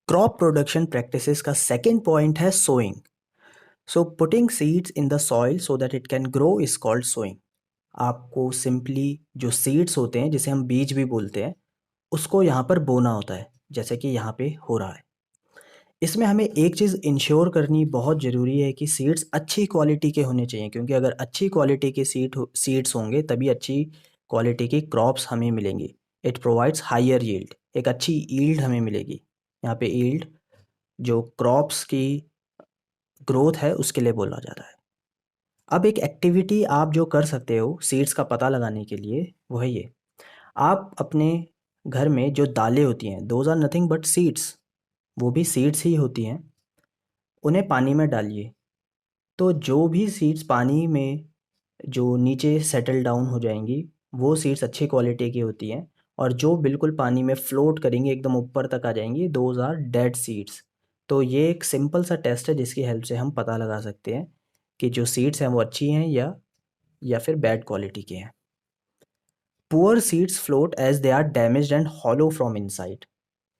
Crop production practices का second point है sowing. So putting seeds in the soil so that it can grow is called sowing. आपको simply जो seeds होते हैं, जिसे हम बीज भी बोलते हैं, उसको यहाँ पर बोना होता है, जैसे कि यहाँ पे हो रहा है। इसमें हमें एक चीज़ इंश्योर करनी बहुत ज़रूरी है कि सीड्स अच्छी क्वालिटी के होने चाहिए, क्योंकि अगर अच्छी क्वालिटी के सीड्स होंगे तभी अच्छी क्वालिटी की क्रॉप्स हमें मिलेंगी। इट प्रोवाइड्स हायर यील्ड, एक अच्छी यील्ड हमें मिलेगी। यहाँ पे यील्ड जो क्रॉप्स की ग्रोथ है उसके लिए बोला जाता है। अब एक एक्टिविटी आप जो कर सकते हो सीड्स का पता लगाने के लिए, वो है ये। आप अपने घर में जो दालें होती हैं, those are nothing but seeds, वो भी सीड्स ही होती हैं, उन्हें पानी में डालिए। तो जो भी सीड्स पानी में जो नीचे सेटल डाउन हो जाएंगी, वो सीड्स अच्छी क्वालिटी की होती हैं। और जो बिल्कुल पानी में फ्लोट करेंगे, एकदम ऊपर तक आ जाएंगी, दोज आर डेड सीड्स। तो ये एक सिंपल सा टेस्ट है जिसकी हेल्प से हम पता लगा सकते हैं कि जो सीड्स हैं वो अच्छी हैं या फिर बैड क्वालिटी की हैं। Poor seeds float as they are damaged and hollow from inside.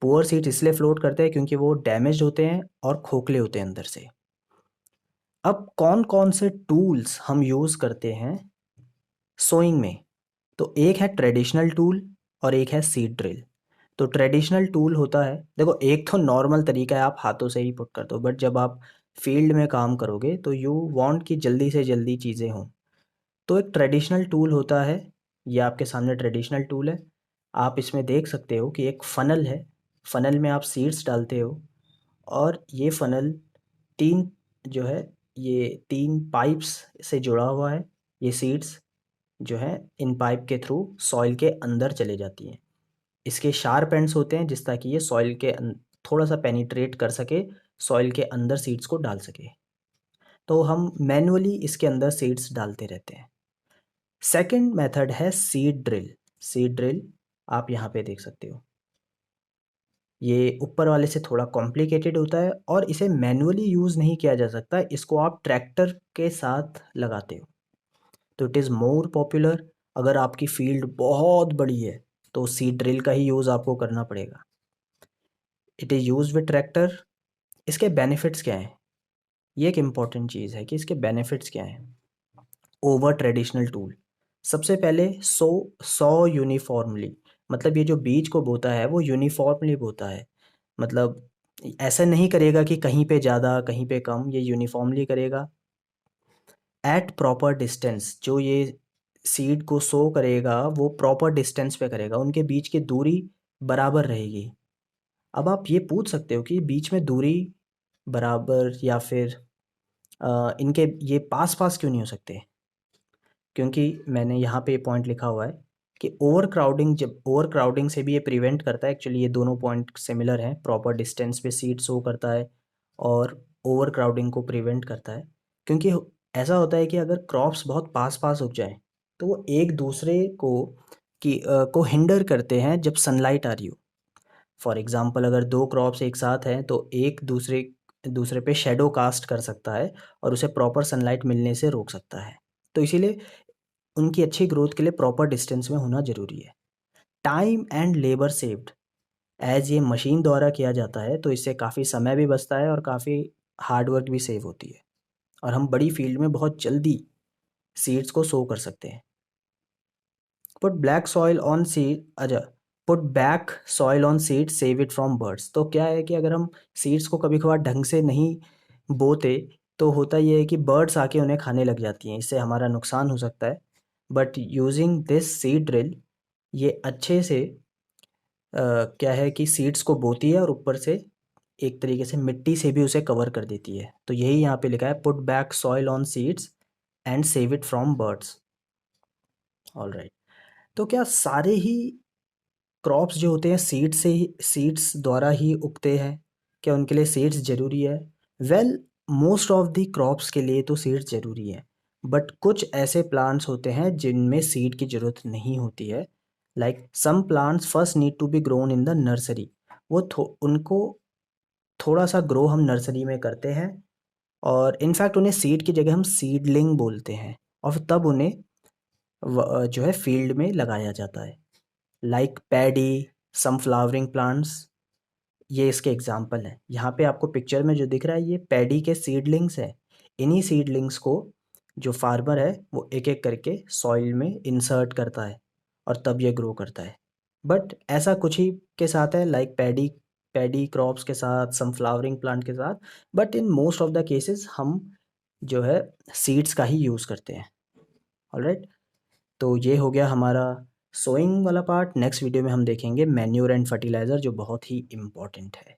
Poor seeds इसलिए फ्लोट करते हैं क्योंकि वो डैमेज्ड होते हैं और खोखले होते हैं अंदर से। अब कौन कौन से टूल्स हम यूज़ करते हैं सोइंग में? तो एक है ट्रेडिशनल टूल और एक है सीड ड्रिल। तो ट्रेडिशनल टूल होता है, देखो, एक तो नॉर्मल तरीका है, आप हाथों से ही पुट कर दो, बट जब आप फील्ड में काम करोगे तो यू वांट कि जल्दी से जल्दी चीज़ें हों। तो एक ट्रेडिशनल टूल होता है, ये आपके सामने ट्रेडिशनल टूल है। आप इसमें देख सकते हो कि एक फ़नल है, फ़नल में आप सीड्स डालते हो, और ये फ़नल 3 जो है, ये 3 पाइप्स से जुड़ा हुआ है। ये सीड्स जो है इन पाइप के थ्रू सॉइल के अंदर चले जाती हैं। इसके शार्प एंड्स होते हैं जिस ताकि ये सॉइल के थोड़ा सा पेनिट्रेट कर सके, सॉइल के अंदर सीड्स को डाल सके। तो हम मैनुअली इसके अंदर सीड्स डालते रहते हैं। सेकंड मेथड है सीड ड्रिल। सीड ड्रिल आप यहाँ पे देख सकते हो, ये ऊपर वाले से थोड़ा कॉम्प्लिकेटेड होता है और इसे मैनुअली यूज़ नहीं किया जा सकता, इसको आप ट्रैक्टर के साथ लगाते हो। तो इट इज़ मोर पॉपुलर। अगर आपकी फील्ड बहुत बड़ी है तो सीड ड्रिल का ही यूज़ आपको करना पड़ेगा। It is used with tractor. इसके बेनिफिट्स क्या हैं? ये एक इम्पॉर्टेंट चीज़ है कि इसके बेनिफिट्स क्या हैं ओवर ट्रेडिशनल टूल। सबसे पहले सौ यूनिफॉर्मली, मतलब ये जो बीज को बोता है वो यूनिफॉर्मली बोता है। मतलब ऐसा नहीं करेगा कि कहीं पे ज़्यादा कहीं पे कम, ये यूनिफॉर्मली करेगा। एट प्रॉपर डिस्टेंस, जो ये सीड को सो करेगा वो प्रॉपर डिस्टेंस पे करेगा, उनके बीच की दूरी बराबर रहेगी। अब आप ये पूछ सकते हो कि बीच में दूरी बराबर या फिर इनके ये पास पास क्यों नहीं हो सकते? क्योंकि मैंने यहाँ पे पॉइंट लिखा हुआ है कि ओवर क्राउडिंग, जब ओवर क्राउडिंग से भी ये प्रिवेंट करता है। एक्चुअली ये दोनों पॉइंट सिमिलर हैं, प्रॉपर डिस्टेंस पे सीड शो करता है और ओवर क्राउडिंग को प्रिवेंट करता है। क्योंकि ऐसा होता है कि अगर क्रॉप्स बहुत पास पास उग जाएं तो वो एक दूसरे को हिंडर करते हैं जब सनलाइट आ रही हो। फॉर एग्जांपल, अगर 2 क्रॉप्स एक साथ हैं तो एक दूसरे दूसरे पे शैडो कास्ट कर सकता है और उसे प्रॉपर सनलाइट मिलने से रोक सकता है। तो इसीलिए उनकी अच्छी ग्रोथ के लिए प्रॉपर डिस्टेंस में होना ज़रूरी है। Time and labour saved, as ये मशीन द्वारा किया जाता है तो इससे काफ़ी समय भी बचता है और काफ़ी हार्ड वर्क भी सेव होती है, और हम बड़ी फील्ड में बहुत जल्दी सीड्स को सो कर सकते हैं। Put black soil on seed, अच्छा, put back soil on seed, save it from birds. तो क्या है कि अगर हम सीड्स को कभी कभार ढंग से नहीं बोते तो होता ये है कि बर्ड्स आके उन्हें खाने लग जाती हैं, इससे हमारा नुकसान हो सकता है। But using this seed drill, ये अच्छे से क्या है कि सीड्स को बोती है और ऊपर से एक तरीके से मिट्टी से भी उसे कवर कर देती है। तो यही यहाँ पे लिखा है, put back soil on seeds and save it from birds. All right. तो क्या सारे ही क्रॉप्स जो होते हैं सीड्स द्वारा ही उगते हैं? क्या उनके लिए सीड्स ज़रूरी है? Well, most of the crops के लिए तो सीड्स ज़रूरी है, बट कुछ ऐसे प्लांट्स होते हैं जिनमें सीड की ज़रूरत नहीं होती है। Like some plants first need to be grown in the nursery. उनको थोड़ा सा ग्रो हम नर्सरी में करते हैं, और इनफैक्ट उन्हें सीड की जगह हम सीडलिंग बोलते हैं, और तब उन्हें जो है फील्ड में लगाया जाता है। लाइक पैडी, सम फ्लावरिंग प्लांट्स, ये इसके एग्जाम्पल हैं। यहाँ पे आपको पिक्चर में जो दिख रहा है ये पैडी के सीडलिंग्स हैं। इन्हीं सीडलिंग्स को जो फार्मर है वो एक एक करके सॉइल में इंसर्ट करता है और तब ये ग्रो करता है। बट ऐसा कुछ ही के साथ है, लाइक पैडी पैडी क्रॉप्स के साथ, सम फ्लावरिंग प्लांट के साथ। But in most of the cases हम जो है सीड्स का ही यूज़ करते हैं। ऑलराइट, तो ये हो गया हमारा सोइंग वाला पार्ट। नेक्स्ट वीडियो में हम देखेंगे मैन्योर एंड फर्टिलाइज़र, जो बहुत ही इम्पोर्टेंट है।